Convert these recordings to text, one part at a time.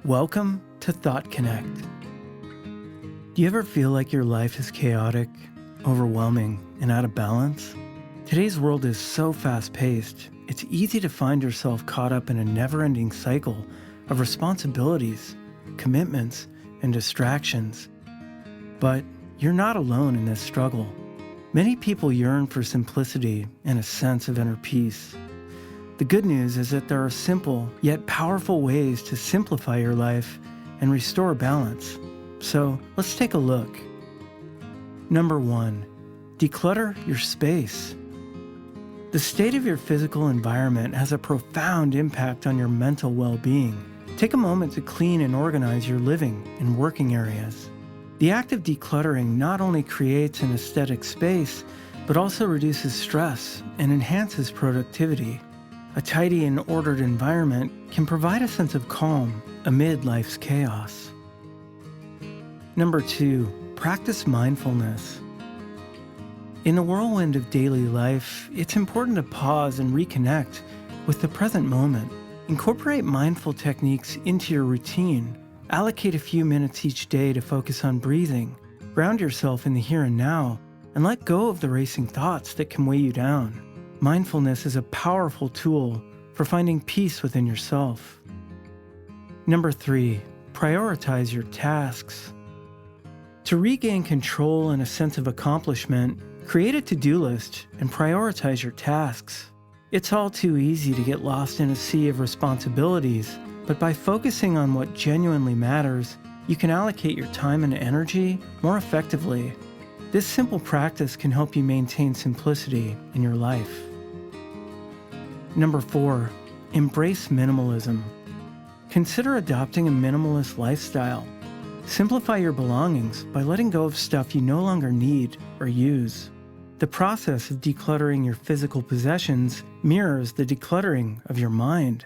Welcome to Thought Connect. Do you ever feel like your life is chaotic, overwhelming, and out of balance? Today's world is so fast-paced, it's easy to find yourself caught up in a never-ending cycle of responsibilities, commitments, and distractions. But you're not alone in this struggle. Many people yearn for simplicity and a sense of inner peace. The good news is that there are simple yet powerful ways to simplify your life and restore balance. So let's take a look. Number 1, declutter your space. The state of your physical environment has a profound impact on your mental well-being. Take a moment to clean and organize your living and working areas. The act of decluttering not only creates an aesthetic space, but also reduces stress and enhances productivity. A tidy and ordered environment can provide a sense of calm amid life's chaos. Number 2, practice mindfulness. In the whirlwind of daily life, it's important to pause and reconnect with the present moment. Incorporate mindful techniques into your routine. Allocate a few minutes each day to focus on breathing. Ground yourself in the here and now, and let go of the racing thoughts that can weigh you down. Mindfulness is a powerful tool for finding peace within yourself. Number 3, prioritize your tasks. To regain control and a sense of accomplishment, create a to-do list and prioritize your tasks. It's all too easy to get lost in a sea of responsibilities, but by focusing on what genuinely matters, you can allocate your time and energy more effectively. This simple practice can help you maintain simplicity in your life. Number 4, embrace minimalism. Consider adopting a minimalist lifestyle. Simplify your belongings by letting go of stuff you no longer need or use. The process of decluttering your physical possessions mirrors the decluttering of your mind.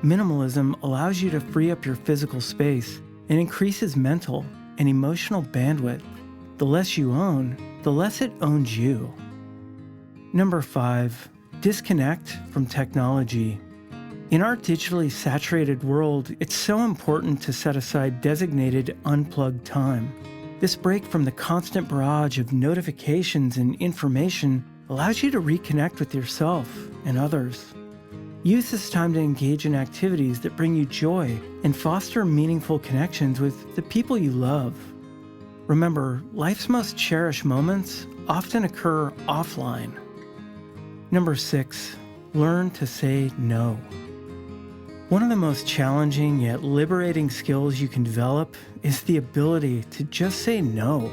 Minimalism allows you to free up your physical space and increases mental and emotional bandwidth. The less you own, the less it owns you. Number 5, disconnect from technology. In our digitally saturated world, it's so important to set aside designated unplugged time. This break from the constant barrage of notifications and information allows you to reconnect with yourself and others. Use this time to engage in activities that bring you joy and foster meaningful connections with the people you love. Remember, life's most cherished moments often occur offline. Number 6, learn to say no. One of the most challenging yet liberating skills you can develop is the ability to just say no.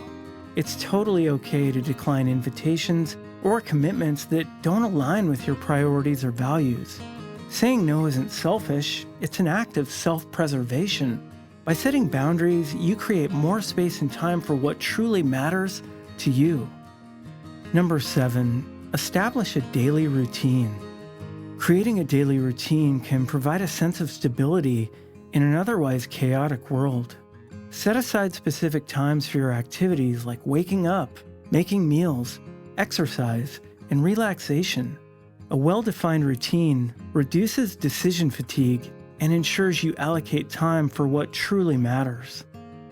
It's totally okay to decline invitations or commitments that don't align with your priorities or values. Saying no isn't selfish, it's an act of self-preservation. By setting boundaries, you create more space and time for what truly matters to you. Number 7, establish a daily routine. Creating a daily routine can provide a sense of stability in an otherwise chaotic world. Set aside specific times for your activities like waking up, making meals, exercise, and relaxation. A well-defined routine reduces decision fatigue and ensures you allocate time for what truly matters.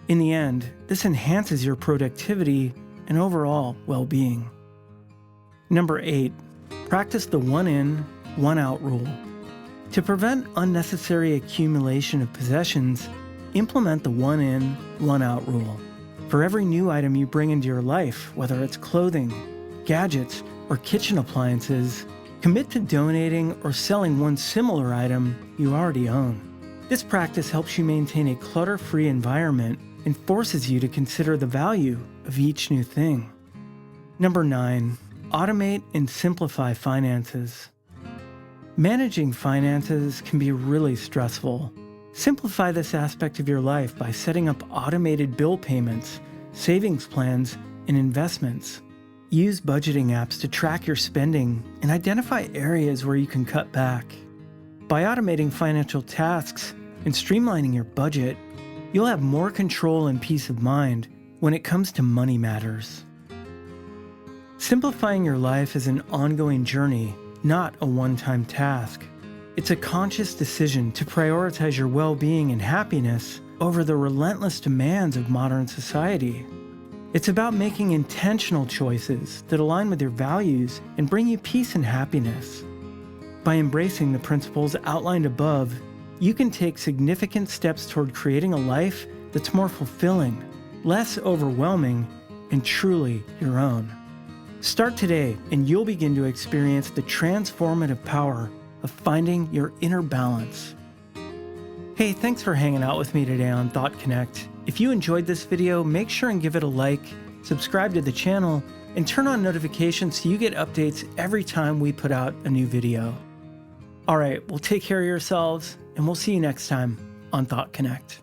In the end, this enhances your productivity and overall well-being. Number 8, practice the one in, one out rule. To prevent unnecessary accumulation of possessions, implement the one in, one out rule. For every new item you bring into your life, whether it's clothing, gadgets, or kitchen appliances, commit to donating or selling one similar item you already own. This practice helps you maintain a clutter-free environment and forces you to consider the value of each new thing. Number 9, automate and simplify finances. Managing finances can be really stressful. Simplify this aspect of your life by setting up automated bill payments, savings plans, and investments. Use budgeting apps to track your spending and identify areas where you can cut back. By automating financial tasks and streamlining your budget, you'll have more control and peace of mind when it comes to money matters. Simplifying your life is an ongoing journey, not a one-time task. It's a conscious decision to prioritize your well-being and happiness over the relentless demands of modern society. It's about making intentional choices that align with your values and bring you peace and happiness. By embracing the principles outlined above, you can take significant steps toward creating a life that's more fulfilling, less overwhelming, and truly your own. Start today, and you'll begin to experience the transformative power of finding your inner balance. Hey, thanks for hanging out with me today on Thought Connect. If you enjoyed this video, make sure and give it a like, subscribe to the channel, and turn on notifications so you get updates every time we put out a new video. All right, well, take care of yourselves, and we'll see you next time on Thought Connect.